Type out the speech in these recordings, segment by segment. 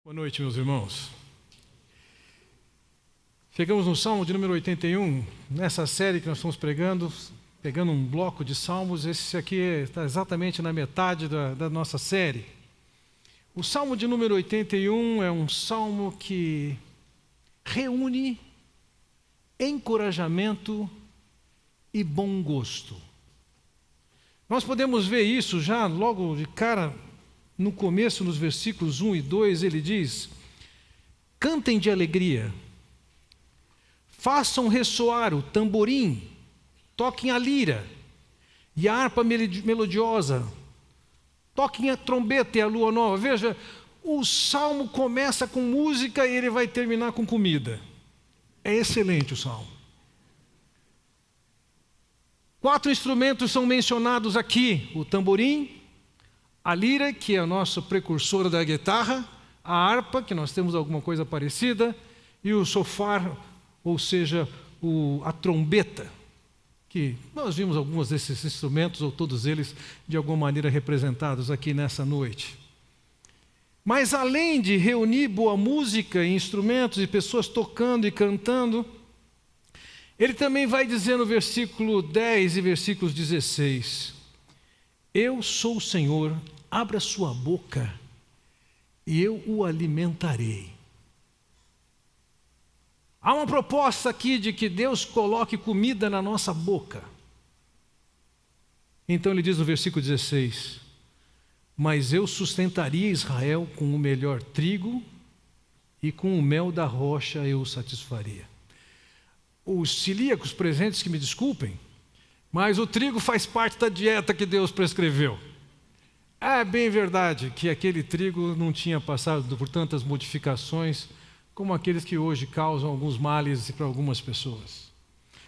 Boa noite, meus irmãos. Chegamos no Salmo de número 81, nessa série que nós estamos pregando, pegando um bloco de salmos. Esse aqui está exatamente na metade da nossa série. O Salmo de número 81 é um salmo que reúne encorajamento e bom gosto. Nós podemos ver isso já logo de cara. No começo, nos versículos 1 e 2, ele diz: cantem de alegria, façam ressoar o tamborim, toquem a lira e a harpa melodiosa, toquem a trombeta e a lua nova. Veja, o salmo começa com música e ele vai terminar com comida. É excelente o salmo. 4 instrumentos são mencionados aqui: o tamborim, a lira, que é a nossa precursora da guitarra, a harpa, que nós temos alguma coisa parecida, e o shofar, ou seja, a trombeta, que nós vimos alguns desses instrumentos, ou todos eles, de alguma maneira representados aqui nessa noite. Mas além de reunir boa música, instrumentos e pessoas tocando e cantando, ele também vai dizer no versículo 10 e versículos 16: eu sou o Senhor, abra sua boca e eu o alimentarei. Há uma proposta aqui de que Deus coloque comida na nossa boca. Então ele diz no versículo 16: mas eu sustentaria Israel com o melhor trigo e com o mel da rocha eu o satisfaria. Os celíacos presentes que me desculpem, mas o trigo faz parte da dieta que Deus prescreveu. É bem verdade que aquele trigo não tinha passado por tantas modificações como aqueles que hoje causam alguns males para algumas pessoas.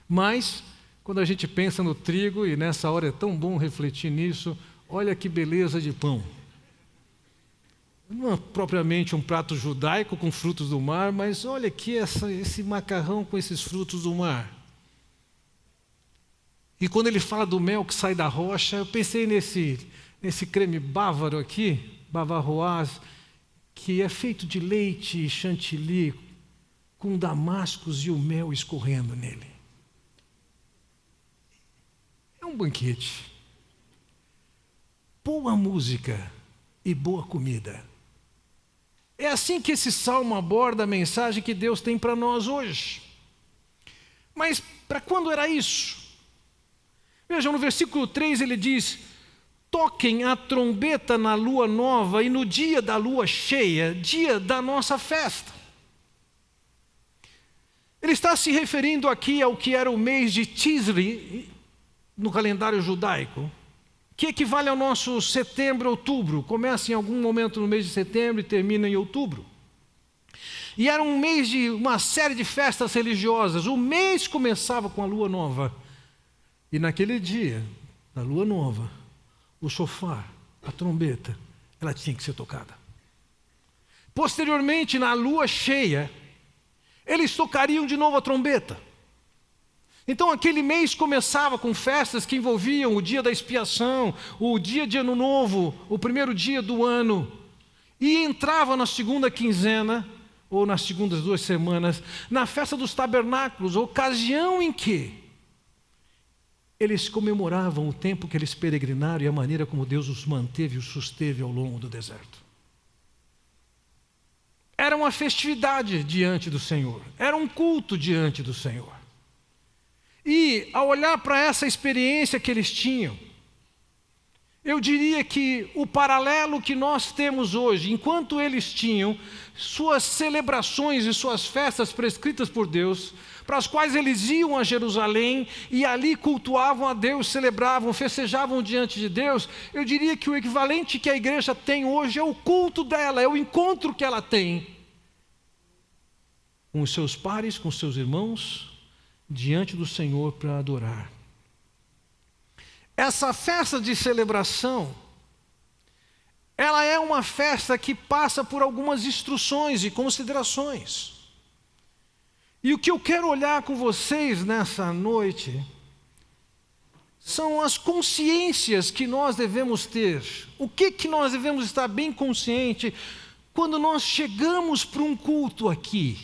Mas, quando a gente pensa no trigo, e nessa hora é tão bom refletir nisso, olha que beleza de pão. Não é propriamente um prato judaico com frutos do mar, mas olha aqui esse macarrão com esses frutos do mar. E quando ele fala do mel que sai da rocha, eu pensei nesse creme bávaro aqui, bavaroise, que é feito de leite e chantilly, com damascos e o mel escorrendo nele. É um banquete. Boa música e boa comida. É assim que esse salmo aborda a mensagem que Deus tem para nós hoje. Mas para quando era isso? Vejam, no versículo 3 ele diz: toquem a trombeta na lua nova e no dia da lua cheia, dia da nossa festa. Ele está se referindo aqui ao que era o mês de Tisri, no calendário judaico, que equivale ao nosso setembro, outubro. Começa em algum momento no mês de setembro e termina em outubro. E era um mês de uma série de festas religiosas. O mês começava com a lua nova. E naquele dia, da lua nova, o shofar, a trombeta, ela tinha que ser tocada. Posteriormente, na lua cheia, eles tocariam de novo a trombeta. Então aquele mês começava com festas que envolviam o dia da expiação, o dia de ano novo, o primeiro dia do ano. E entrava na segunda quinzena, ou nas segundas 2 semanas, na festa dos tabernáculos, ocasião em que eles comemoravam o tempo que eles peregrinaram e a maneira como Deus os manteve e os susteve ao longo do deserto. Era uma festividade diante do Senhor, era um culto diante do Senhor. E ao olhar para essa experiência que eles tinham, eu diria que o paralelo que nós temos hoje, enquanto eles tinham suas celebrações e suas festas prescritas por Deus, para as quais eles iam a Jerusalém e ali cultuavam a Deus, celebravam, festejavam diante de Deus, eu diria que o equivalente que a igreja tem hoje é o culto dela, é o encontro que ela tem com os seus pares, com os seus irmãos, diante do Senhor para adorar. Essa festa de celebração, ela é uma festa que passa por algumas instruções e considerações. E o que eu quero olhar com vocês nessa noite são as consciências que nós devemos ter. O que nós devemos estar bem consciente quando nós chegamos para um culto aqui,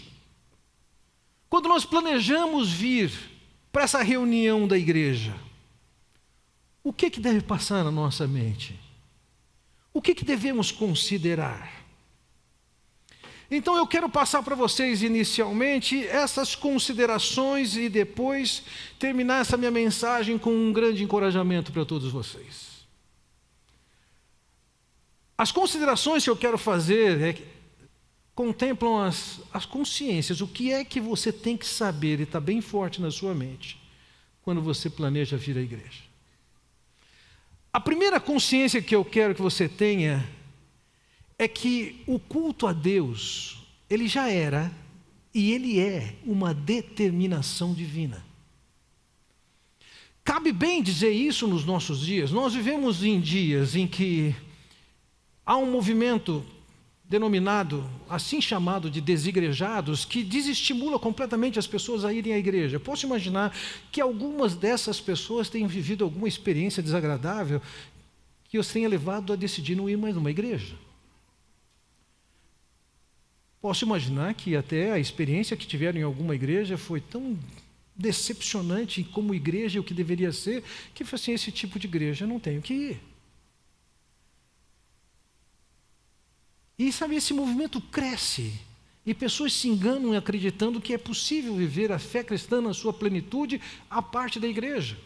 quando nós planejamos vir para essa reunião da igreja, o que deve passar na nossa mente? O que devemos considerar? Então eu quero passar para vocês inicialmente essas considerações e depois terminar essa minha mensagem com um grande encorajamento para todos vocês. As considerações que eu quero fazer contemplam as consciências, o que é que você tem que saber e está bem forte na sua mente quando você planeja vir à igreja. A primeira consciência que eu quero que você tenha é que o culto a Deus, ele já era e ele é uma determinação divina. Cabe bem dizer isso nos nossos dias. Nós vivemos em dias em que há um movimento denominado, assim chamado de desigrejados, que desestimula completamente as pessoas a irem à igreja. Posso imaginar que algumas dessas pessoas tenham vivido alguma experiência desagradável que os tenha levado a decidir não ir mais numa igreja. Posso imaginar que até a experiência que tiveram em alguma igreja foi tão decepcionante como igreja, o que deveria ser, que foi assim, esse tipo de igreja eu não tenho que ir. E sabe, esse movimento cresce, e pessoas se enganam acreditando que é possível viver a fé cristã na sua plenitude à parte da igreja.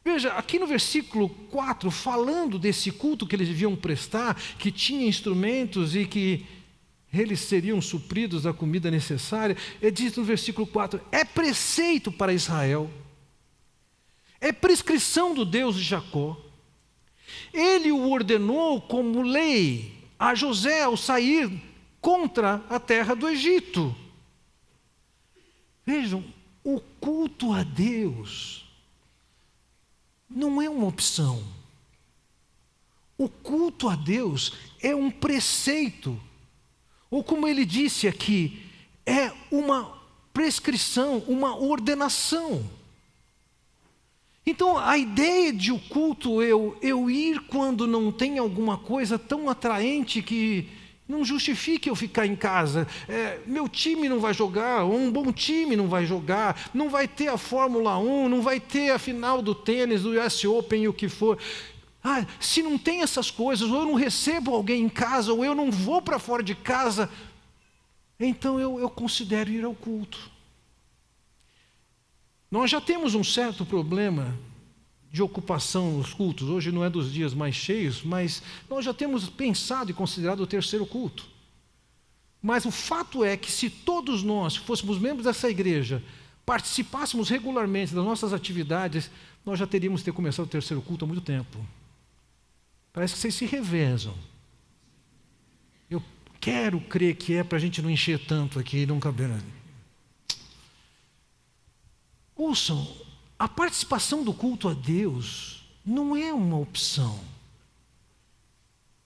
Veja, aqui no versículo 4, falando desse culto que eles deviam prestar, que tinha instrumentos e que eles seriam supridos da comida necessária, é dito no versículo 4, é preceito para Israel, é prescrição do Deus de Jacó, ele o ordenou como lei a José ao sair contra a terra do Egito. Vejam, o culto a Deus não é uma opção. O culto a Deus é um preceito, ou como ele disse aqui, é uma prescrição, uma ordenação. Então, a ideia de o culto, eu ir quando não tem alguma coisa tão atraente que não justifique eu ficar em casa. Meu time não vai jogar, ou um bom time não vai jogar, não vai ter a Fórmula 1, não vai ter a final do tênis, do US Open e o que for. Se não tem essas coisas, ou eu não recebo alguém em casa, ou eu não vou para fora de casa, então eu considero ir ao culto. Nós já temos um certo problema de ocupação nos cultos. Hoje não é dos dias mais cheios, mas nós já temos pensado e considerado o terceiro culto. Mas o fato é que se todos nós fôssemos membros dessa igreja, participássemos regularmente das nossas atividades, nós já teríamos que ter começado o terceiro culto há muito tempo. Parece que vocês se revezam. Eu quero crer que é para a gente não encher tanto aqui e não caber. Ouçam, a participação do culto a Deus não é uma opção.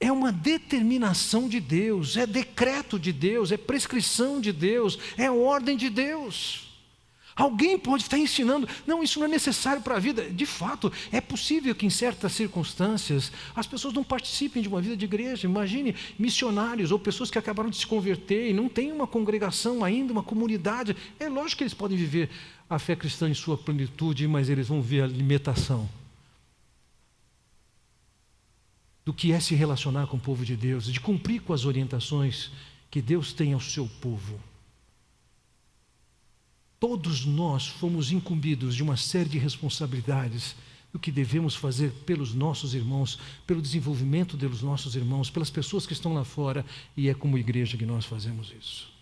É uma determinação de Deus, é decreto de Deus, é prescrição de Deus, é ordem de Deus. Alguém pode estar ensinando, não, isso não é necessário para a vida. De fato, é possível que em certas circunstâncias as pessoas não participem de uma vida de igreja. Imagine missionários ou pessoas que acabaram de se converter e não têm uma congregação ainda, uma comunidade. É lógico que eles podem viver a fé cristã em sua plenitude, mas eles vão ver a limitação do que é se relacionar com o povo de Deus, de cumprir com as orientações que Deus tem ao seu povo. Todos nós fomos incumbidos de uma série de responsabilidades do que devemos fazer pelos nossos irmãos, pelo desenvolvimento dos nossos irmãos, pelas pessoas que estão lá fora, e é como igreja que nós fazemos isso.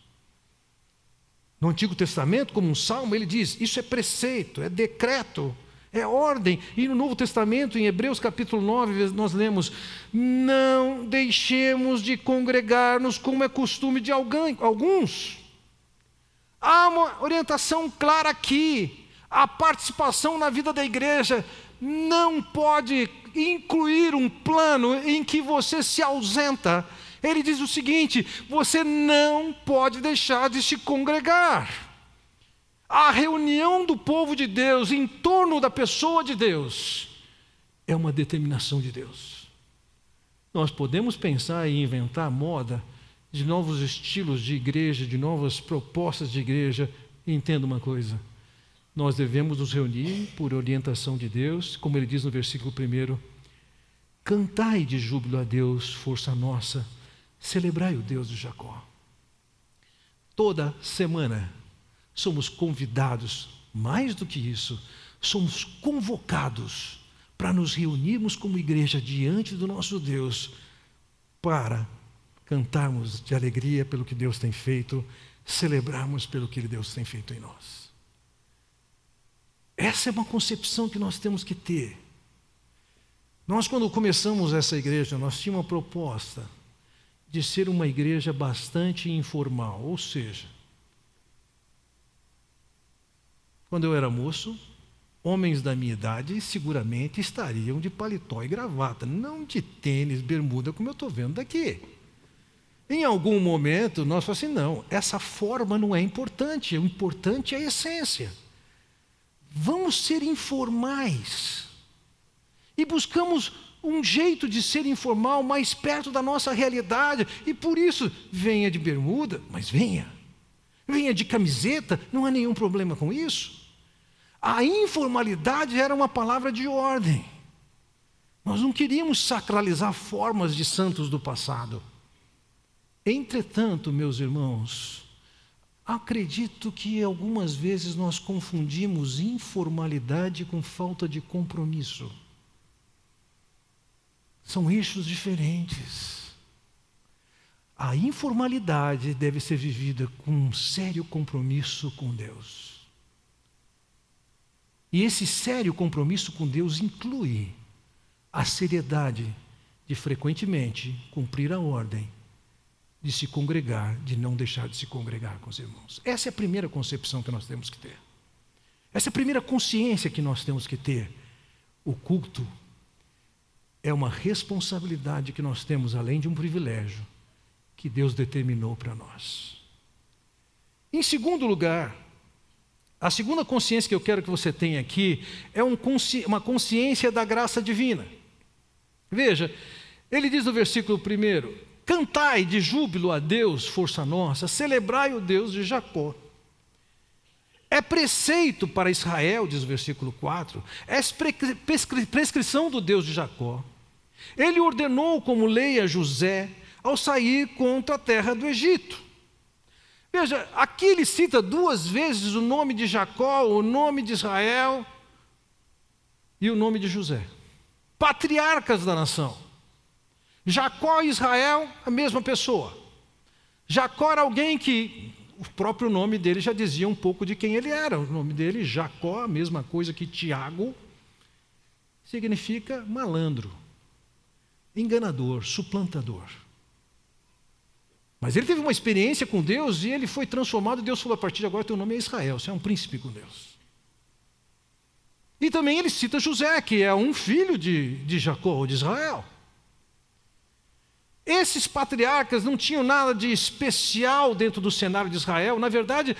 No Antigo Testamento, como um salmo, ele diz, isso é preceito, é decreto, é ordem. E no Novo Testamento, em Hebreus capítulo 9, nós lemos, não deixemos de congregar-nos como é costume de alguns. Há uma orientação clara aqui. A participação na vida da igreja não pode incluir um plano em que você se ausenta. Ele diz o seguinte, você não pode deixar de se congregar. A reunião do povo de Deus em torno da pessoa de Deus é uma determinação de Deus. Nós podemos pensar em inventar moda de novos estilos de igreja, de novas propostas de igreja. E entenda uma coisa: nós devemos nos reunir por orientação de Deus, como ele diz no versículo 1: cantai de júbilo a Deus, força nossa, celebrai o Deus de Jacó. Toda semana somos convidados, mais do que isso, somos convocados para nos reunirmos como igreja diante do nosso Deus, para cantarmos de alegria pelo que Deus tem feito, celebrarmos pelo que Deus tem feito em nós. Essa é uma concepção que nós temos que ter. Nós, quando começamos essa igreja, nós tínhamos uma proposta de ser uma igreja bastante informal, ou seja, quando eu era moço, homens da minha idade seguramente estariam de paletó e gravata, não de tênis, bermuda, como eu estou vendo daqui. Em algum momento, nós falamos assim: não, essa forma não é importante, o importante é a essência. Vamos ser informais. E buscamos um jeito de ser informal mais perto da nossa realidade. E por isso, venha de bermuda, mas venha. Venha de camiseta, não há nenhum problema com isso. A informalidade era uma palavra de ordem. Nós não queríamos sacralizar formas de santos do passado. Entretanto, meus irmãos, acredito que algumas vezes nós confundimos informalidade com falta de compromisso. São eixos diferentes. A informalidade deve ser vivida com um sério compromisso com Deus. E esse sério compromisso com Deus inclui a seriedade de frequentemente cumprir a ordem de se congregar, de não deixar de se congregar com os irmãos. Essa é a primeira concepção que nós temos que ter. Essa é a primeira consciência que nós temos que ter. O culto é uma responsabilidade que nós temos, além de um privilégio que Deus determinou para nós. Em segundo lugar, a segunda consciência que eu quero que você tenha aqui é uma consciência da graça divina. Veja, ele diz no versículo 1: cantai de júbilo a Deus, força nossa, celebrai o Deus de Jacó. É preceito para Israel, diz o versículo 4, é prescrição do Deus de Jacó. Ele ordenou como lei a José ao sair contra a terra do Egito. Veja, aqui ele cita 2 vezes o nome de Jacó, o nome de Israel e o nome de José. Patriarcas da nação. Jacó e Israel, a mesma pessoa. Jacó era alguém que o próprio nome dele já dizia um pouco de quem ele era. O nome dele, Jacó, a mesma coisa que Tiago, significa malandro, enganador, suplantador. Mas ele teve uma experiência com Deus e ele foi transformado. Deus falou: a partir de agora teu nome é Israel, você é um príncipe com Deus. E também ele cita José, que é um filho de Jacó, ou de Israel. Esses patriarcas não tinham nada de especial dentro do cenário de Israel. Na verdade,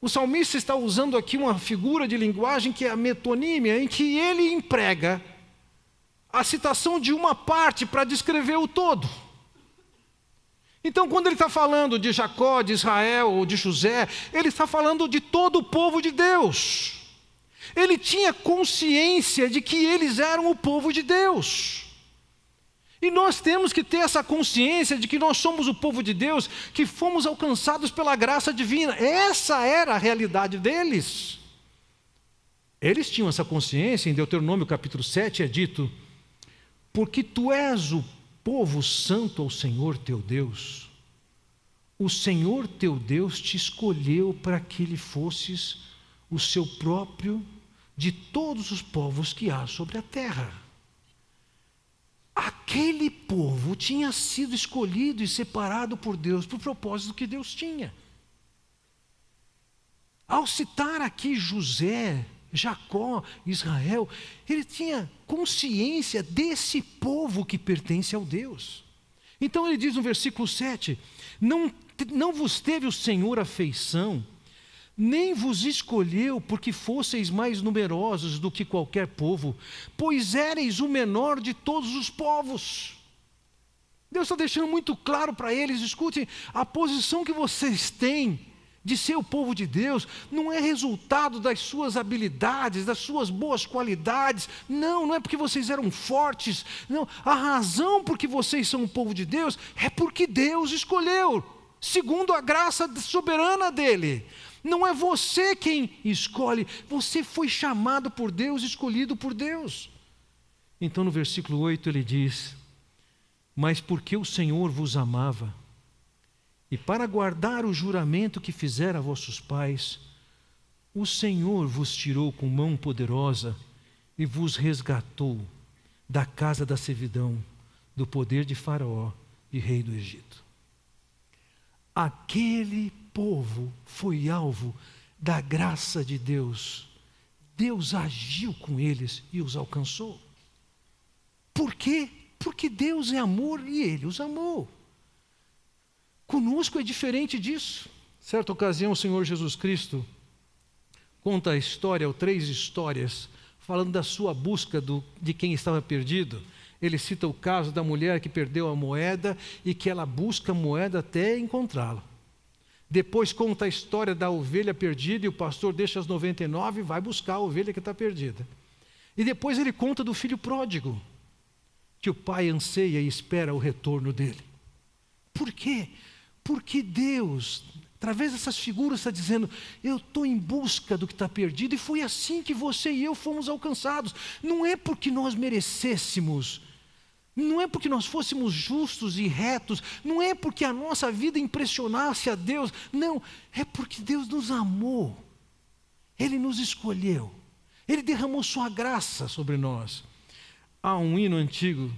o salmista está usando aqui uma figura de linguagem que é a metonímia, em que ele emprega a citação de uma parte para descrever o todo. Então, quando ele está falando de Jacó, de Israel ou de José, ele está falando de todo o povo de Deus. Ele tinha consciência de que eles eram o povo de Deus. E nós temos que ter essa consciência de que nós somos o povo de Deus, que fomos alcançados pela graça divina. Essa era a realidade deles. Eles tinham essa consciência. Em Deuteronômio capítulo 7 é dito: porque tu és o povo santo ao Senhor teu Deus, o Senhor teu Deus te escolheu para que lhe fosses o seu próprio de todos os povos que há sobre a terra. Aquele povo tinha sido escolhido e separado por Deus para o propósito que Deus tinha. Ao citar aqui José, Jacó, Israel, ele tinha consciência desse povo que pertence ao Deus. Então ele diz no versículo 7, não vos teve o Senhor afeição, nem vos escolheu porque fosseis mais numerosos do que qualquer povo, pois éreis o menor de todos os povos. Deus está deixando muito claro para eles: escutem, a posição que vocês têm de ser o povo de Deus não é resultado das suas habilidades, das suas boas qualidades. Não é porque vocês eram fortes. Não, a razão por que vocês são o povo de Deus é porque Deus escolheu, segundo a graça soberana dele. Não é você quem escolhe, você foi chamado por Deus, escolhido por Deus. Então no versículo 8 ele diz: mas porque o Senhor vos amava, e para guardar o juramento que fizera a vossos pais, o Senhor vos tirou com mão poderosa e vos resgatou da casa da servidão, do poder de Faraó e rei do Egito. Aquele povo foi alvo da graça de Deus. Deus agiu com eles e os alcançou. Por quê? Porque Deus é amor e Ele os amou. Conosco é diferente disso. Certa ocasião, o Senhor Jesus Cristo conta a história, ou 3 histórias, falando da sua busca de quem estava perdido. Ele cita o caso da mulher que perdeu a moeda e que ela busca a moeda até encontrá-la. Depois conta a história da ovelha perdida e o pastor deixa as 99 e vai buscar a ovelha que está perdida. E depois ele conta do filho pródigo, que o pai anseia e espera o retorno dele. Por quê? Porque Deus, através dessas figuras, está dizendo: eu estou em busca do que está perdido, e foi assim que você e eu fomos alcançados. Não é porque nós merecêssemos, não é porque nós fôssemos justos e retos, não é porque a nossa vida impressionasse a Deus, não, é porque Deus nos amou, Ele nos escolheu, Ele derramou sua graça sobre nós. Há um hino antigo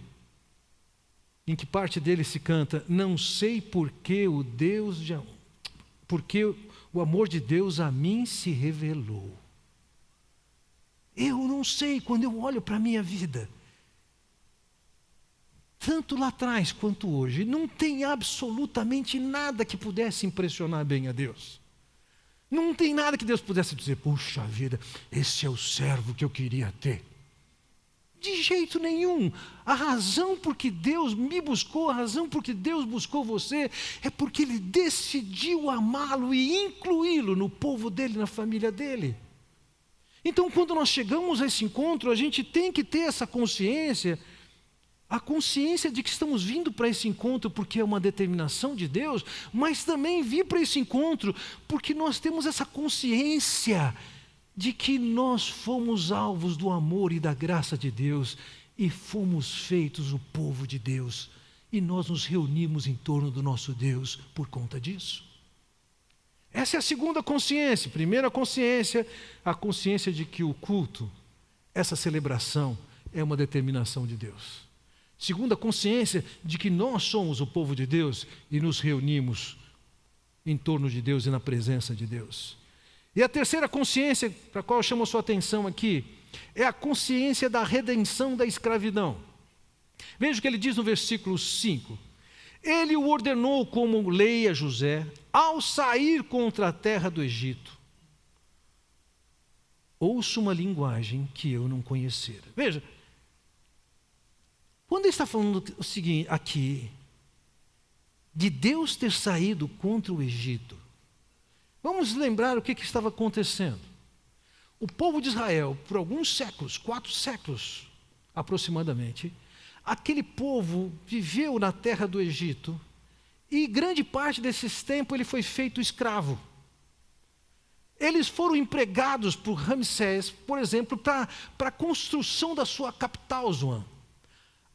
em que parte dele se canta: não sei porque o amor de Deus a mim se revelou. Eu não sei, quando eu olho para a minha vida, tanto lá atrás quanto hoje, não tem absolutamente nada que pudesse impressionar bem a Deus. Não tem nada que Deus pudesse dizer: puxa vida, esse é o servo que eu queria ter. De jeito nenhum. A razão por que Deus me buscou, a razão por que Deus buscou você, é porque Ele decidiu amá-lo e incluí-lo no povo dele, na família dele. Então, quando nós chegamos a esse encontro, a gente tem que ter essa consciência, a consciência de que estamos vindo para esse encontro porque é uma determinação de Deus, mas também vir para esse encontro porque nós temos essa consciência de que nós fomos alvos do amor e da graça de Deus e fomos feitos o povo de Deus, e nós nos reunimos em torno do nosso Deus por conta disso. Essa é a segunda consciência. Primeira consciência, a consciência de que o culto, essa celebração, é uma determinação de Deus. Segunda consciência de que nós somos o povo de Deus e nos reunimos em torno de Deus e na presença de Deus. E a terceira consciência, para a qual eu chamo a sua atenção aqui, é a consciência da redenção da escravidão. Veja o que ele diz no versículo 5. Ele o ordenou como lei a José, ao sair contra a terra do Egito. Ouço uma linguagem que eu não conhecera. Veja, quando ele está falando o seguinte aqui, de Deus ter saído contra o Egito, vamos lembrar o que estava acontecendo. O povo de Israel, por alguns séculos, 4 séculos aproximadamente, aquele povo viveu na terra do Egito e grande parte desses tempos ele foi feito escravo. Eles foram empregados por Ramsés, por exemplo, para a construção da sua capital, Zoan.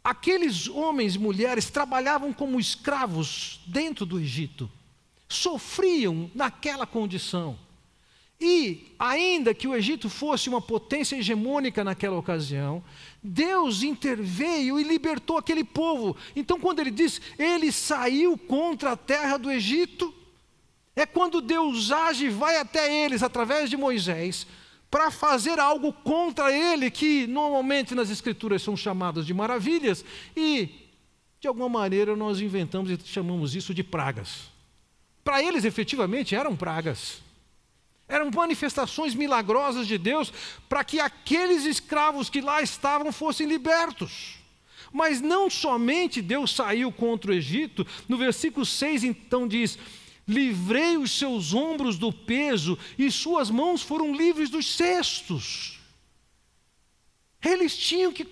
Aqueles homens e mulheres trabalhavam como escravos dentro do Egito. Sofriam naquela condição. E, ainda que o Egito fosse uma potência hegemônica naquela ocasião, Deus interveio e libertou aquele povo. Então, quando ele diz, ele saiu contra a terra do Egito, é quando Deus age e vai até eles, através de Moisés, para fazer algo contra ele, que normalmente nas Escrituras são chamadas de maravilhas, e, de alguma maneira, nós inventamos e chamamos isso de pragas. Para eles, efetivamente, eram pragas. Eram manifestações milagrosas de Deus para que aqueles escravos que lá estavam fossem libertos. Mas não somente Deus saiu contra o Egito, no versículo 6 então diz: livrei os seus ombros do peso e suas mãos foram livres dos cestos. Eles tinham que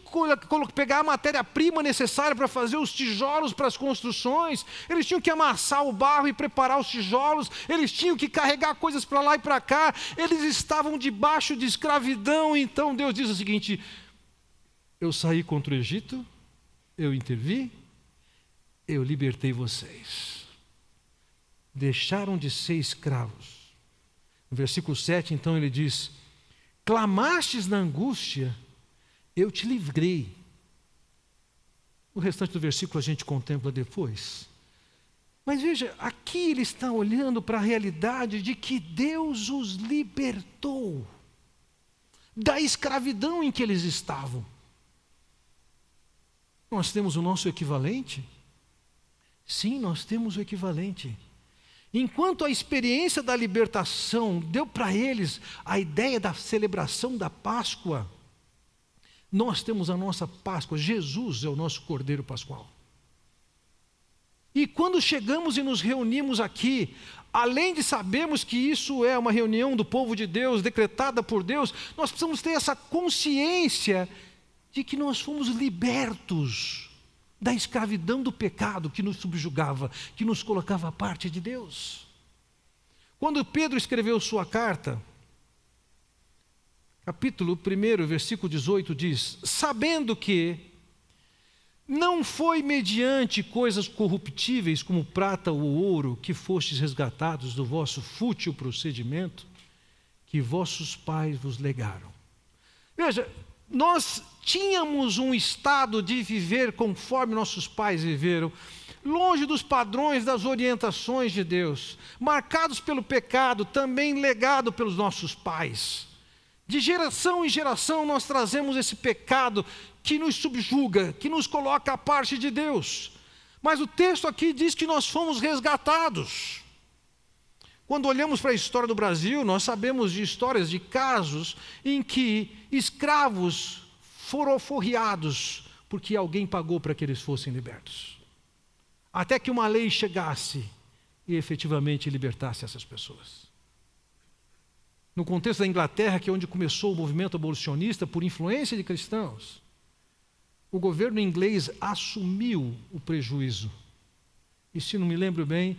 pegar a matéria-prima necessária para fazer os tijolos para as construções, eles tinham que amassar o barro e preparar os tijolos, eles tinham que carregar coisas para lá e para cá, eles estavam debaixo de escravidão. Então Deus diz o seguinte: eu saí contra o Egito, eu intervi, eu libertei vocês. Deixaram de ser escravos. No versículo 7, então ele diz: clamastes na angústia, eu te livrei. O restante do versículo a gente contempla depois. Mas veja, aqui ele está olhando para a realidade de que Deus os libertou da escravidão em que eles estavam. Nós temos o nosso equivalente? Sim, nós temos o equivalente. Enquanto a experiência da libertação deu para eles a ideia da celebração da Páscoa, nós temos a nossa Páscoa. Jesus é o nosso Cordeiro Pascual. E quando chegamos e nos reunimos aqui, além de sabermos que isso é uma reunião do povo de Deus, decretada por Deus, nós precisamos ter essa consciência de que nós fomos libertos da escravidão do pecado que nos subjugava, que nos colocava à parte de Deus. Quando Pedro escreveu sua carta, capítulo 1, versículo 18 diz: sabendo que não foi mediante coisas corruptíveis como prata ou ouro que fostes resgatados do vosso fútil procedimento que vossos pais vos legaram. Veja, nós tínhamos um estado de viver conforme nossos pais viveram, longe dos padrões, das orientações de Deus, marcados pelo pecado, também legado pelos nossos pais. De geração em geração nós trazemos esse pecado que nos subjuga, que nos coloca à parte de Deus. Mas o texto aqui diz que nós fomos resgatados. Quando olhamos para a história do Brasil, nós sabemos de histórias, de casos em que escravos foram alforriados porque alguém pagou para que eles fossem libertos. Até que uma lei chegasse e efetivamente libertasse essas pessoas. No contexto da Inglaterra, que é onde começou o movimento abolicionista por influência de cristãos, o governo inglês assumiu o prejuízo. E se não me lembro bem,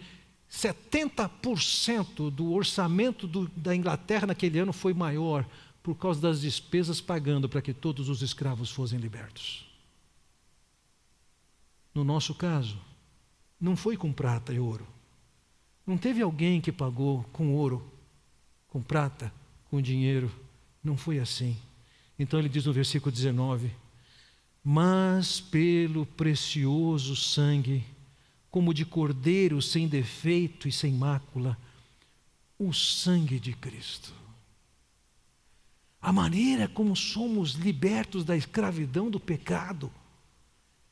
70% do orçamento da Inglaterra naquele ano foi maior por causa das despesas pagando para que todos os escravos fossem libertos. No nosso caso, não foi com prata e ouro. Não teve alguém que pagou com ouro, com prata, com dinheiro. Não foi assim. Então ele diz no versículo 19: mas pelo precioso sangue, como de cordeiro sem defeito e sem mácula, o sangue de Cristo. A maneira como somos libertos da escravidão do pecado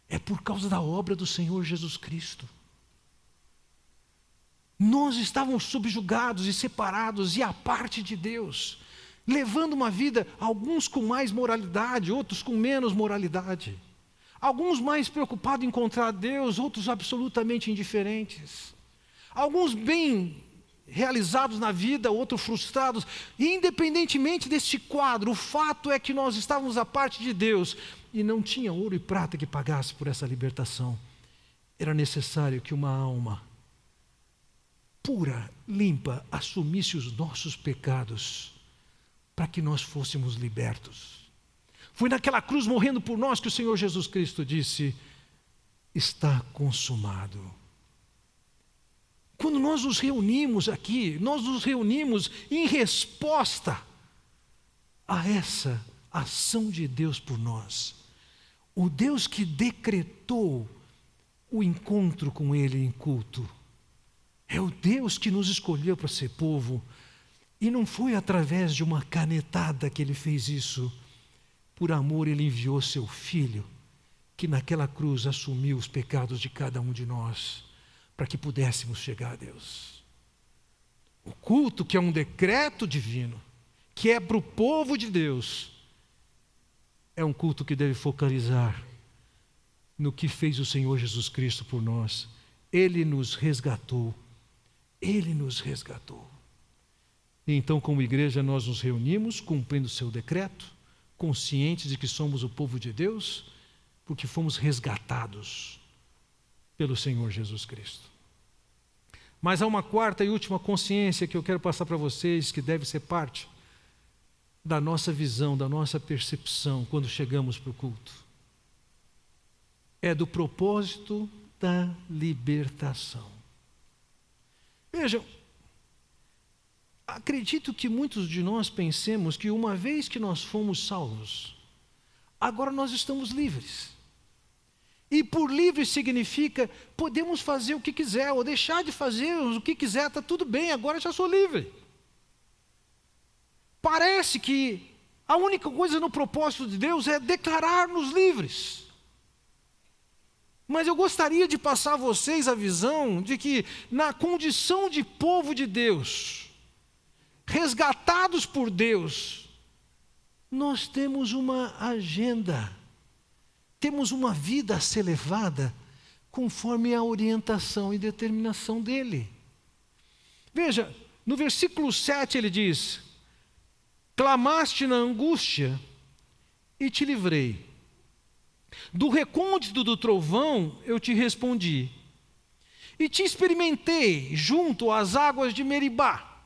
é por causa da obra do Senhor Jesus Cristo. Nós estávamos subjugados e separados e à parte de Deus, levando uma vida, alguns com mais moralidade, outros com menos moralidade. Alguns mais preocupados em encontrar Deus, outros absolutamente indiferentes. Alguns bem realizados na vida, outros frustrados. E independentemente deste quadro, o fato é que nós estávamos à parte de Deus e não tinha ouro e prata que pagasse por essa libertação. Era necessário que uma alma pura, limpa, assumisse os nossos pecados para que nós fôssemos libertos. Foi naquela cruz morrendo por nós que o Senhor Jesus Cristo disse: está consumado. Quando nós nos reunimos aqui, nós nos reunimos em resposta a essa ação de Deus por nós. O Deus que decretou o encontro com Ele em culto. É o Deus que nos escolheu para ser povo. E não foi através de uma canetada que Ele fez isso. Por amor, Ele enviou Seu Filho, que naquela cruz assumiu os pecados de cada um de nós, para que pudéssemos chegar a Deus. O culto, que é um decreto divino, que é para o povo de Deus, é um culto que deve focalizar no que fez o Senhor Jesus Cristo por nós. Ele nos resgatou. Ele nos resgatou. E então, como igreja, nós nos reunimos, cumprindo o seu decreto, conscientes de que somos o povo de Deus, porque fomos resgatados pelo Senhor Jesus Cristo. Mas há uma quarta e última consciência que eu quero passar para vocês, que deve ser parte da nossa visão, da nossa percepção, quando chegamos para o culto. É do propósito da libertação. Vejam, acredito que muitos de nós pensemos que uma vez que nós fomos salvos, agora nós estamos livres. E por livre significa, podemos fazer o que quiser, ou deixar de fazer o que quiser, está tudo bem, agora já sou livre. Parece que a única coisa no propósito de Deus é declarar-nos livres. Mas eu gostaria de passar a vocês a visão de que na condição de povo de Deus, resgatados por Deus, nós temos uma agenda, temos uma vida a ser levada conforme a orientação e determinação dEle. Veja, no versículo 7 ele diz: clamaste na angústia e te livrei. Do recôndito do trovão eu te respondi. E te experimentei junto às águas de Meribá.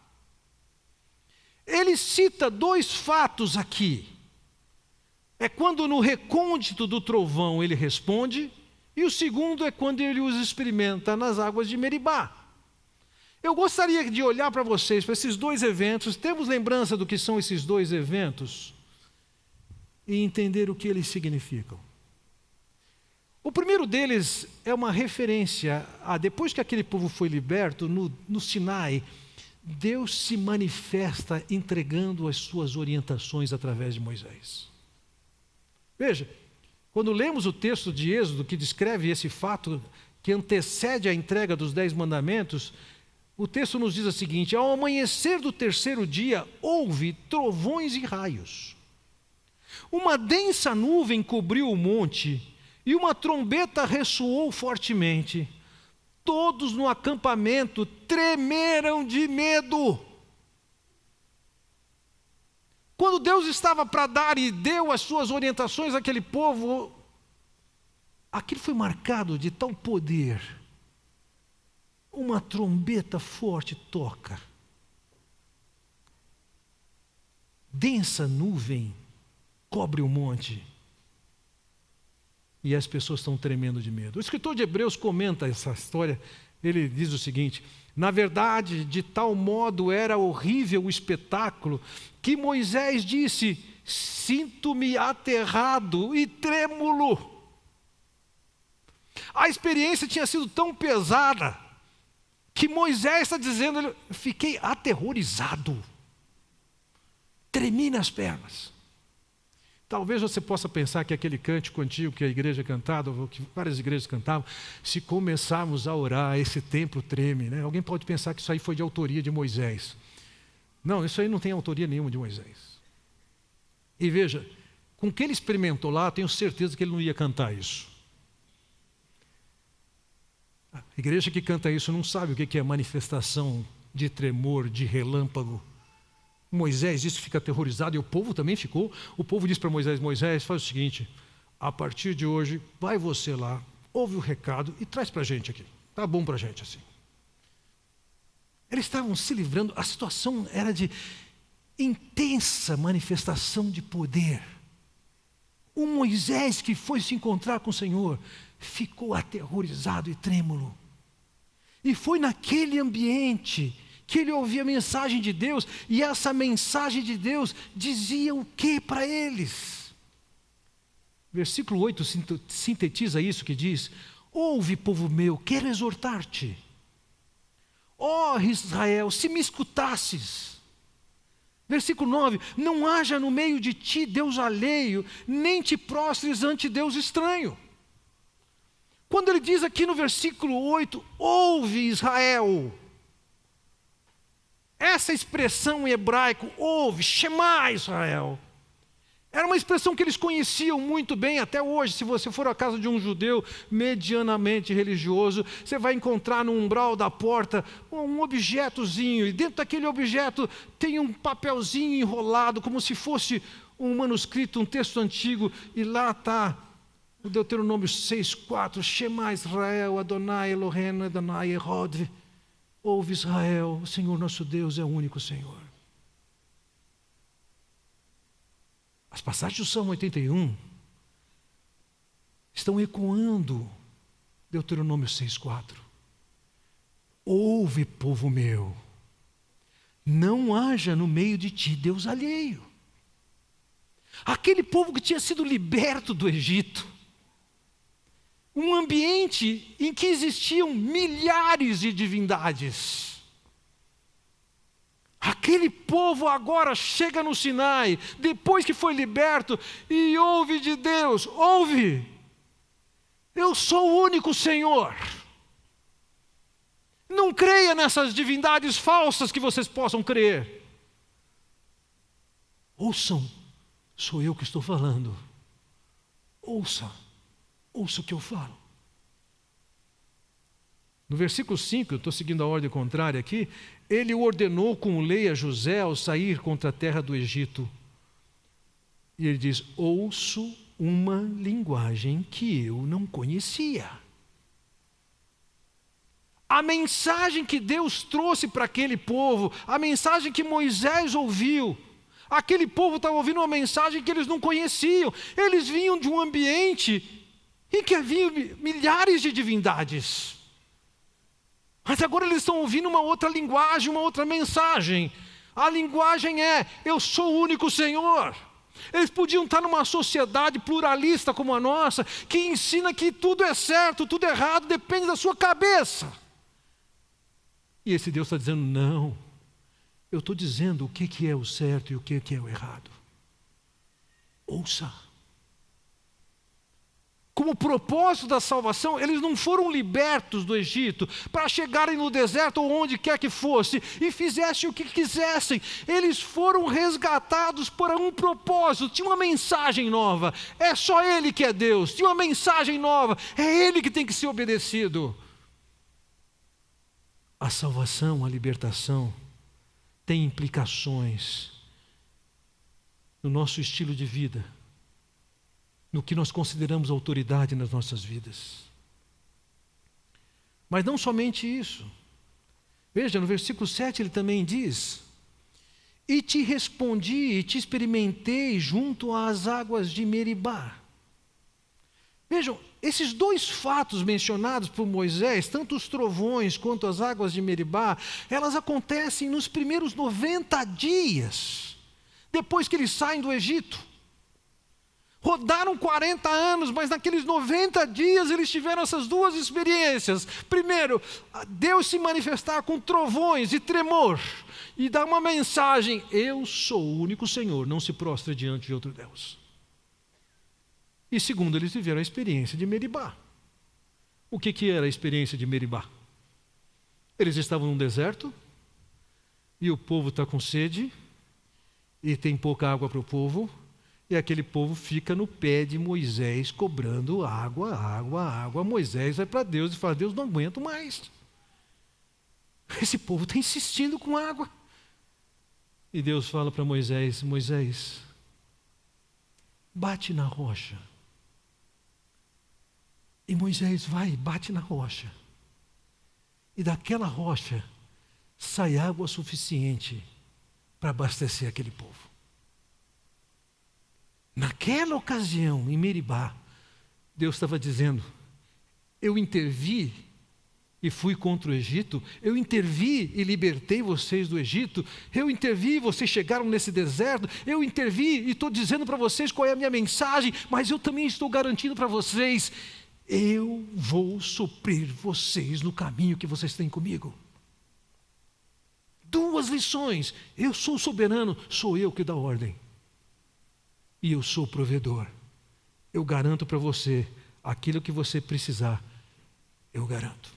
Ele cita dois fatos aqui. É quando no recôndito do trovão ele responde, e o segundo é quando ele os experimenta nas águas de Meribá. Eu gostaria de olhar para vocês, para esses dois eventos, temos lembrança do que são esses dois eventos e entender o que eles significam. O primeiro deles é uma referência a depois que aquele povo foi liberto, no Sinai, Deus se manifesta entregando as suas orientações através de Moisés. Veja, quando lemos o texto de Êxodo que descreve esse fato que antecede a entrega dos 10 mandamentos, o texto nos diz o seguinte: ao amanhecer do terceiro dia houve trovões e raios. Uma densa nuvem cobriu o monte e uma trombeta ressoou fortemente. Todos no acampamento tremeram de medo. Quando Deus estava para dar e deu as suas orientações àquele povo, aquilo foi marcado de tal poder. Uma trombeta forte toca. Densa nuvem cobre o monte. E as pessoas estão tremendo de medo. O escritor de Hebreus comenta essa história. Ele diz o seguinte: na verdade, de tal modo era horrível o espetáculo, que Moisés disse: sinto-me aterrado e trêmulo. A experiência tinha sido tão pesada, que Moisés está dizendo: fiquei aterrorizado, tremi nas pernas. Talvez você possa pensar que aquele cântico antigo que a igreja cantava, ou que várias igrejas cantavam, se começarmos a orar, esse templo treme, né? Alguém pode pensar que isso aí foi de autoria de Moisés. Não, isso aí não tem autoria nenhuma de Moisés. E veja, com o que ele experimentou lá, tenho certeza que ele não ia cantar isso. A igreja que canta isso não sabe o que é manifestação de tremor, de relâmpago. Moisés disse que fica aterrorizado, e o povo também ficou. O povo disse para Moisés: Moisés, faz o seguinte, a partir de hoje, vai você lá, ouve o recado e traz para a gente aqui. Tá bom para a gente assim. Eles estavam se livrando, a situação era de intensa manifestação de poder. O Moisés que foi se encontrar com o Senhor ficou aterrorizado e trêmulo. E foi naquele ambiente que ele ouvia a mensagem de Deus, e essa mensagem de Deus dizia o que para eles? Versículo 8 sintetiza isso, que diz: ouve, povo meu, quero exortar-te. Ó Israel, se me escutasses. Versículo 9: não haja no meio de ti Deus alheio, nem te prostres ante Deus estranho. Quando ele diz aqui no versículo 8, ouve Israel, essa expressão em hebraico, ouve, Shema Israel, Era uma expressão que eles conheciam muito bem até hoje. Se você for à casa de um judeu medianamente religioso, você vai encontrar no umbral da porta um objetozinho, e dentro daquele objeto tem um papelzinho enrolado, como se fosse um manuscrito, um texto antigo, e lá está o Deuteronômio 6,4, Shema Israel, Adonai Eloheinu, Adonai Erod. Ouve Israel, o Senhor nosso Deus é o único Senhor. As passagens do Salmo 81 estão ecoando Deuteronômio 6,4. Ouve, povo meu, não haja no meio de ti Deus alheio. Aquele povo que tinha sido liberto do Egito, um ambiente em que existiam milhares de divindades. Aquele povo agora chega no Sinai, depois que foi liberto, e ouve de Deus, ouve, eu sou o único Senhor. Não creia nessas divindades falsas que vocês possam crer. Ouçam, sou eu que estou falando. Ouça o que eu falo. No versículo 5, eu estou seguindo a ordem contrária aqui, ele ordenou com lei a José ao sair contra a terra do Egito. E ele diz, ouço uma linguagem que eu não conhecia. A mensagem que Deus trouxe para aquele povo, a mensagem que Moisés ouviu, aquele povo estava ouvindo uma mensagem que eles não conheciam. Eles vinham de um ambiente em que havia milhares de divindades. Mas agora eles estão ouvindo uma outra linguagem, uma outra mensagem. A linguagem é, eu sou o único Senhor. Eles podiam estar numa sociedade pluralista como a nossa, que ensina que tudo é certo, tudo é errado, depende da sua cabeça. E esse Deus está dizendo, não, eu estou dizendo o que é o certo e o que é o errado. Ouça. Como propósito da salvação, eles não foram libertos do Egito para chegarem no deserto ou onde quer que fosse e fizessem o que quisessem. Eles foram resgatados por um propósito, tinha uma mensagem nova. É só Ele que é Deus, tinha uma mensagem nova, é Ele que tem que ser obedecido. A salvação, a libertação, tem implicações no nosso estilo de vida, no que nós consideramos autoridade nas nossas vidas. Mas não somente isso. Veja, no versículo 7 ele também diz, e te respondi e te experimentei junto às águas de Meribá. Vejam, esses dois fatos mencionados por Moisés, tanto os trovões quanto as águas de Meribá, elas acontecem nos primeiros 90 dias, depois que eles saem do Egito. Rodaram 40 anos, mas naqueles 90 dias eles tiveram essas duas experiências. Primeiro, Deus se manifestar com trovões e tremor, e dar uma mensagem, eu sou o único Senhor, não se prostre diante de outro Deus. E segundo, eles tiveram a experiência de Meribá. O que era a experiência de Meribá? Eles estavam num deserto, e o povo está com sede, e tem pouca água para o povo, e aquele povo fica no pé de Moisés, cobrando água, água, água. Moisés vai para Deus e fala, Deus, não aguento mais. Esse povo está insistindo com água. E Deus fala para Moisés, Moisés, bate na rocha. E Moisés vai e bate na rocha. E daquela rocha sai água suficiente para abastecer aquele povo. Naquela ocasião, em Meribá, Deus estava dizendo, eu intervi e fui contra o Egito, eu intervi e libertei vocês do Egito, eu intervi e vocês chegaram nesse deserto, eu intervi e estou dizendo para vocês qual é a minha mensagem, mas eu também estou garantindo para vocês, eu vou suprir vocês no caminho que vocês têm comigo. Duas lições, eu sou soberano, sou eu que dou ordem. E eu sou o provedor. Eu garanto para você aquilo que você precisar, eu garanto.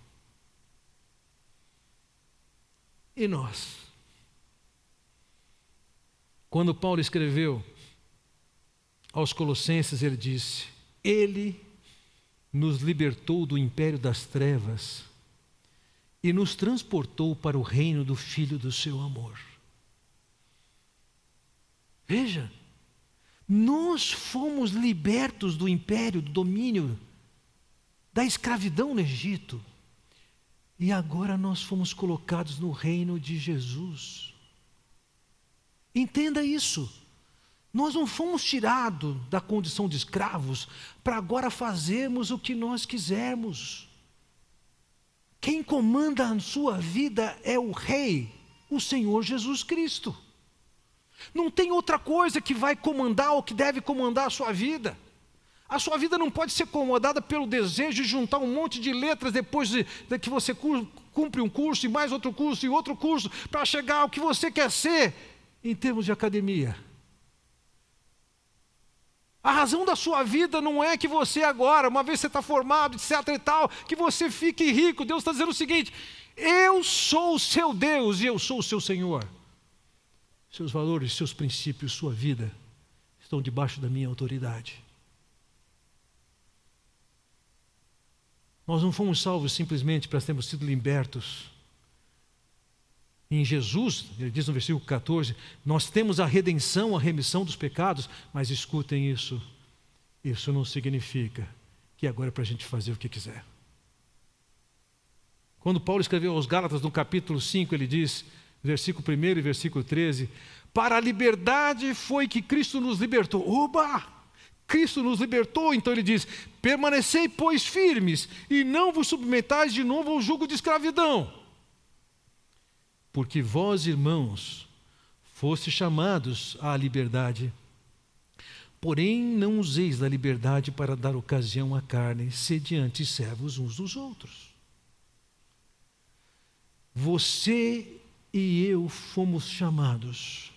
E nós? Quando Paulo escreveu aos Colossenses, ele disse: Ele nos libertou do império das trevas e nos transportou para o reino do Filho do seu amor. Veja, nós fomos libertos do império, do domínio, da escravidão no Egito. E agora nós fomos colocados no reino de Jesus. Entenda isso. Nós não fomos tirados da condição de escravos para agora fazermos o que nós quisermos. Quem comanda a sua vida é o Rei, o Senhor Jesus Cristo. Não tem outra coisa que vai comandar ou que deve comandar a sua vida. A sua vida não pode ser comandada pelo desejo de juntar um monte de letras depois de que você cumpre um curso e mais outro curso e outro curso para chegar ao que você quer ser em termos de academia. A razão da sua vida não é que você agora, uma vez você está formado, etc e tal, que você fique rico. Deus está dizendo o seguinte: eu sou o seu Deus e eu sou o seu Senhor. Seus valores, seus princípios, sua vida estão debaixo da minha autoridade. Nós não fomos salvos simplesmente para termos sido libertos. Em Jesus, ele diz no versículo 14, nós temos a redenção, a remissão dos pecados, mas escutem isso, isso não significa que agora é para a gente fazer o que quiser. Quando Paulo escreveu aos Gálatas no capítulo 5, ele diz, versículo 1 e versículo 13, para a liberdade foi que Cristo nos libertou. Oba! Cristo nos libertou, então ele diz, permanecei, pois, firmes, e não vos submetais de novo ao jugo de escravidão. Porque vós, irmãos, fostes chamados à liberdade, porém não useis da liberdade para dar ocasião à carne, sediantes servos uns dos outros. Você e eu fomos chamados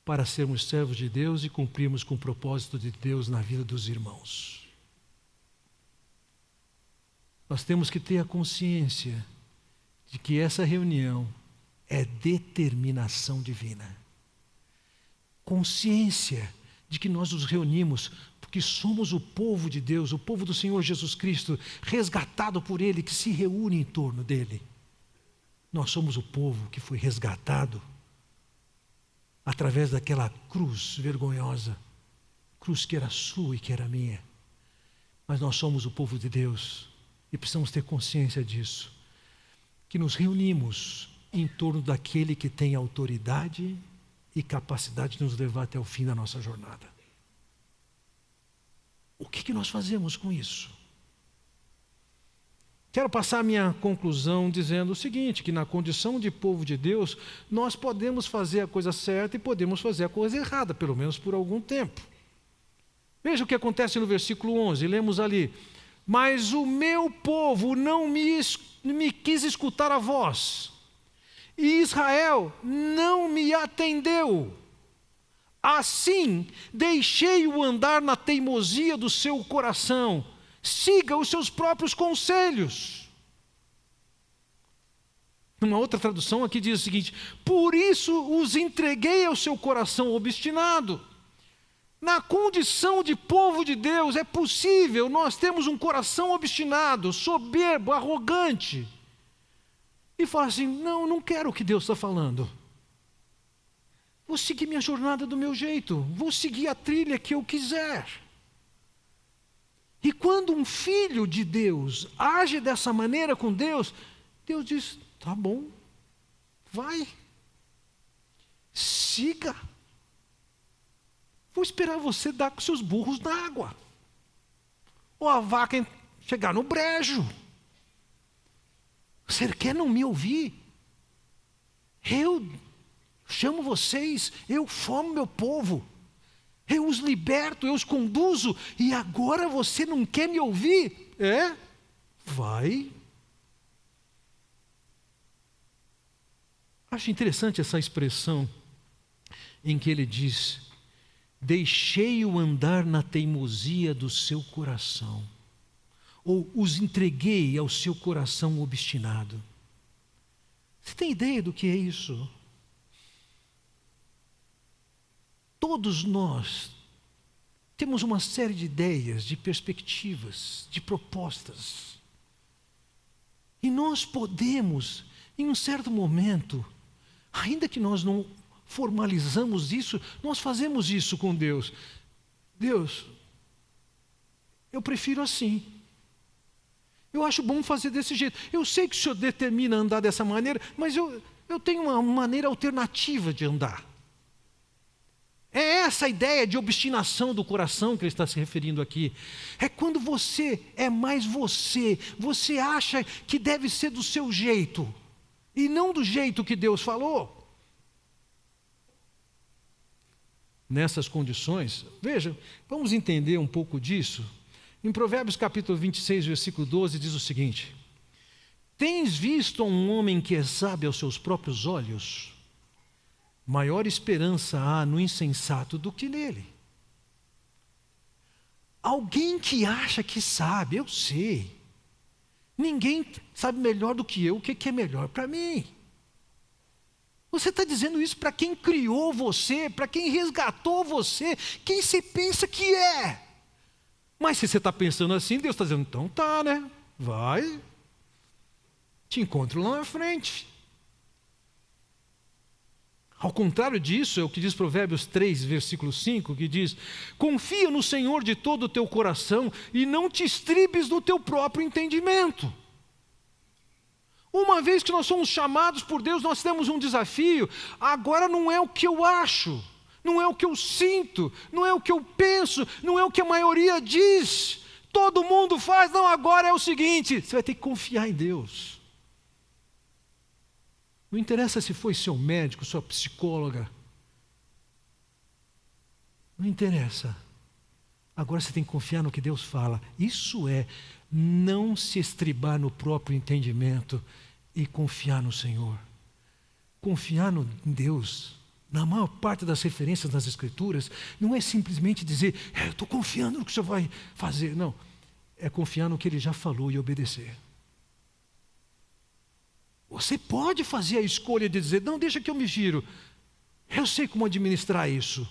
para sermos servos de Deus e cumprirmos com o propósito de Deus na vida dos irmãos. Nós temos que ter a consciência de que essa reunião é determinação divina. Consciência de que nós nos reunimos porque somos o povo de Deus, o povo do Senhor Jesus Cristo, resgatado por Ele, que se reúne em torno dEle. Nós somos o povo que foi resgatado através daquela cruz vergonhosa, cruz que era sua e que era minha. Mas nós somos o povo de Deus e precisamos ter consciência disso, que nos reunimos em torno daquele que tem autoridade e capacidade de nos levar até o fim da nossa jornada. O que nós fazemos com isso? Quero passar a minha conclusão dizendo o seguinte, que na condição de povo de Deus, nós podemos fazer a coisa certa e podemos fazer a coisa errada, pelo menos por algum tempo. Veja o que acontece no versículo 11, lemos ali. Mas o meu povo não me quis escutar a voz, e Israel não me atendeu. Assim, deixei-o andar na teimosia do seu coração. Siga os seus próprios conselhos. Uma outra tradução aqui diz o seguinte: por isso os entreguei ao seu coração obstinado. Na condição de povo de Deus é possível nós termos um coração obstinado, soberbo, arrogante, e falar assim, não quero o que Deus está falando. Vou seguir minha jornada do meu jeito, vou seguir a trilha que eu quiser. E quando um filho de Deus age dessa maneira com Deus, Deus diz, tá bom, vai, siga. Vou esperar você dar com seus burros na água. Ou a vaca chegar no brejo. Você quer não me ouvir? Eu chamo vocês, eu formo meu povo. Eu os liberto, eu os conduzo, e agora você não quer me ouvir? É? Vai. Acho interessante essa expressão em que ele diz, deixei-o andar na teimosia do seu coração, ou os entreguei ao seu coração obstinado. Você tem ideia do que é isso? Todos nós temos uma série de ideias, de perspectivas, de propostas. E nós podemos, em um certo momento, ainda que nós não formalizamos isso, nós fazemos isso com Deus. Deus, eu prefiro assim. Eu acho bom fazer desse jeito. Eu sei que o Senhor determina andar dessa maneira, mas eu tenho uma maneira alternativa de andar. É essa a ideia de obstinação do coração que ele está se referindo aqui. É quando você é mais você. Você acha que deve ser do seu jeito e não do jeito que Deus falou. Nessas condições, veja, vamos entender um pouco disso. Em Provérbios capítulo 26, versículo 12, diz o seguinte: tens visto um homem que é sábio aos seus próprios olhos? Maior esperança há no insensato do que nele. Alguém que acha que sabe, eu sei. Ninguém sabe melhor do que eu o que é melhor para mim. Você está dizendo isso para quem criou você, para quem resgatou você, quem você pensa que é. Mas se você está pensando assim, Deus está dizendo, então tá, né? Vai. Te encontro lá na frente. Ao contrário disso, é o que diz Provérbios 3, versículo 5, que diz: confia no Senhor de todo o teu coração e não te estribes no teu próprio entendimento. Uma vez que nós somos chamados por Deus, nós temos um desafio. Agora não é o que eu acho, não é o que eu sinto, não é o que eu penso, não é o que a maioria diz. Todo mundo faz, não, agora é o seguinte, você vai ter que confiar em Deus. Não interessa se foi seu médico, sua psicóloga. Não interessa. Agora você tem que confiar no que Deus fala. Isso é não se estribar no próprio entendimento e confiar no Senhor. Confiar em Deus, na maior parte das referências nas Escrituras, não é simplesmente dizer, eu estou confiando no que o Senhor vai fazer. Não, é confiar no que Ele já falou e obedecer. Você pode fazer a escolha de dizer, não, deixa que eu me giro. Eu sei como administrar isso.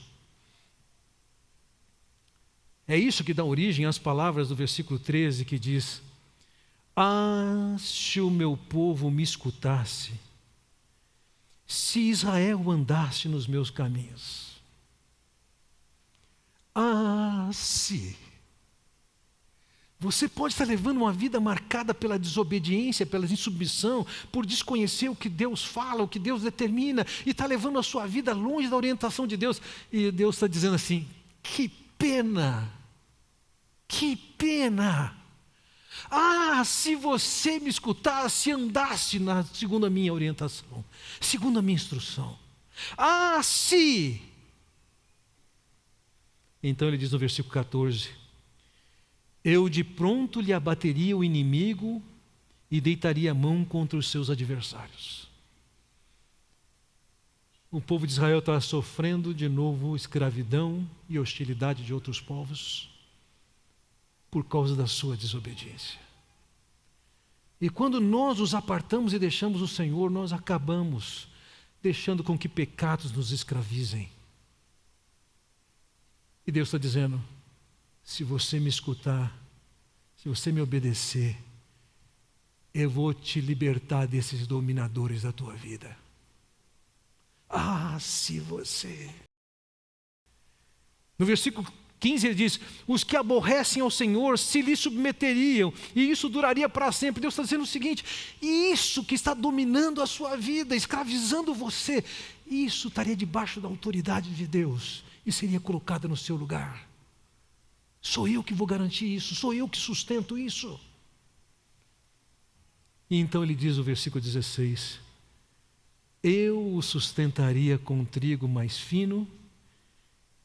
É isso que dá origem às palavras do versículo 13 que diz: ah, se o meu povo me escutasse, se Israel andasse nos meus caminhos. Ah, se. Você pode estar levando uma vida marcada pela desobediência, pela insubmissão, por desconhecer o que Deus fala, o que Deus determina, e está levando a sua vida longe da orientação de Deus. E Deus está dizendo assim, que pena, que pena. Ah, se você me escutasse, andasse segundo a minha orientação, segundo a minha instrução. Ah, se. Então ele diz no versículo 14, eu de pronto lhe abateria o inimigo e deitaria a mão contra os seus adversários. O povo de Israel estava sofrendo de novo escravidão e hostilidade de outros povos por causa da sua desobediência. E quando nós nos apartamos e deixamos o Senhor, nós acabamos deixando com que pecados nos escravizem. E Deus está dizendo, se você me escutar, se você me obedecer, eu vou te libertar desses dominadores da tua vida. Ah, se você... No versículo 15 ele diz, os que aborrecem ao Senhor se lhe submeteriam, e isso duraria para sempre. Deus está dizendo o seguinte, isso que está dominando a sua vida, escravizando você, isso estaria debaixo da autoridade de Deus, e seria colocado no seu lugar. Sou eu que vou garantir isso, sou eu que sustento isso. E então ele diz no versículo 16, eu o sustentaria com trigo mais fino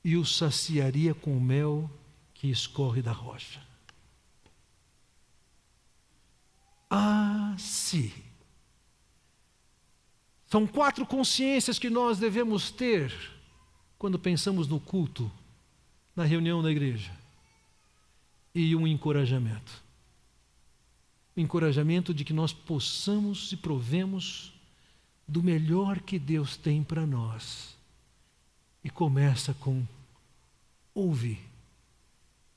e o saciaria com o mel que escorre da rocha. Ah, sim. São 4 consciências que nós devemos ter quando pensamos no culto, na reunião da igreja. E um encorajamento. O encorajamento de que nós possamos e provemos do melhor que Deus tem para nós. E começa com ouvir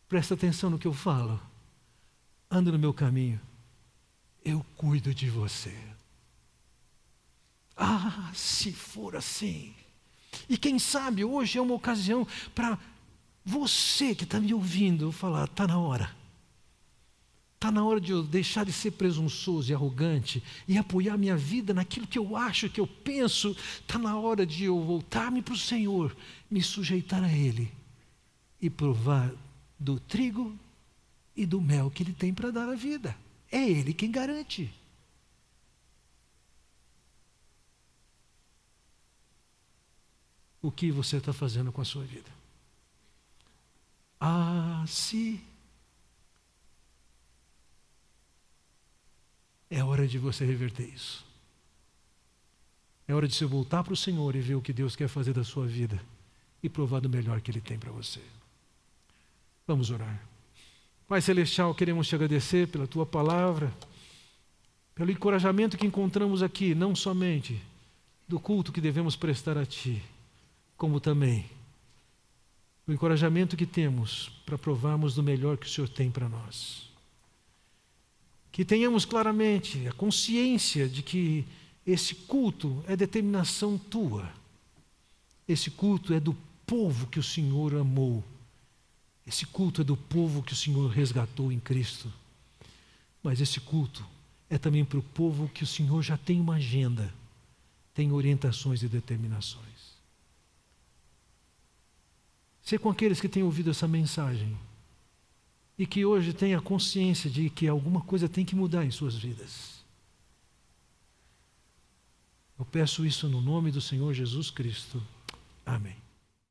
presta atenção no que eu falo, anda no meu caminho, eu cuido de você. Ah, se for assim. E quem sabe hoje é uma ocasião para você que está me ouvindo falar, está na hora. Está na hora de eu deixar de ser presunçoso e arrogante e apoiar minha vida naquilo que eu acho, que eu penso. Está na hora de eu voltar-me para o Senhor, me sujeitar a Ele e provar do trigo e do mel que Ele tem para dar à vida. É Ele quem garante. O que você está fazendo com a sua vida? Ah, se é hora de você reverter isso. É hora de você voltar para o Senhor e ver o que Deus quer fazer da sua vida e provar do melhor que Ele tem para você. Vamos orar. Pai Celestial, queremos te agradecer pela Tua palavra, pelo encorajamento que encontramos aqui, não somente do culto que devemos prestar a Ti, como também o encorajamento que temos para provarmos do melhor que o Senhor tem para nós. Que tenhamos claramente a consciência de que esse culto é determinação Tua. Esse culto é do povo que o Senhor amou. Esse culto é do povo que o Senhor resgatou em Cristo. Mas esse culto é também para o povo que o Senhor já tem uma agenda, tem orientações e determinações. Ser com aqueles que têm ouvido essa mensagem e que hoje têm a consciência de que alguma coisa tem que mudar em suas vidas. Eu peço isso no nome do Senhor Jesus Cristo. Amém.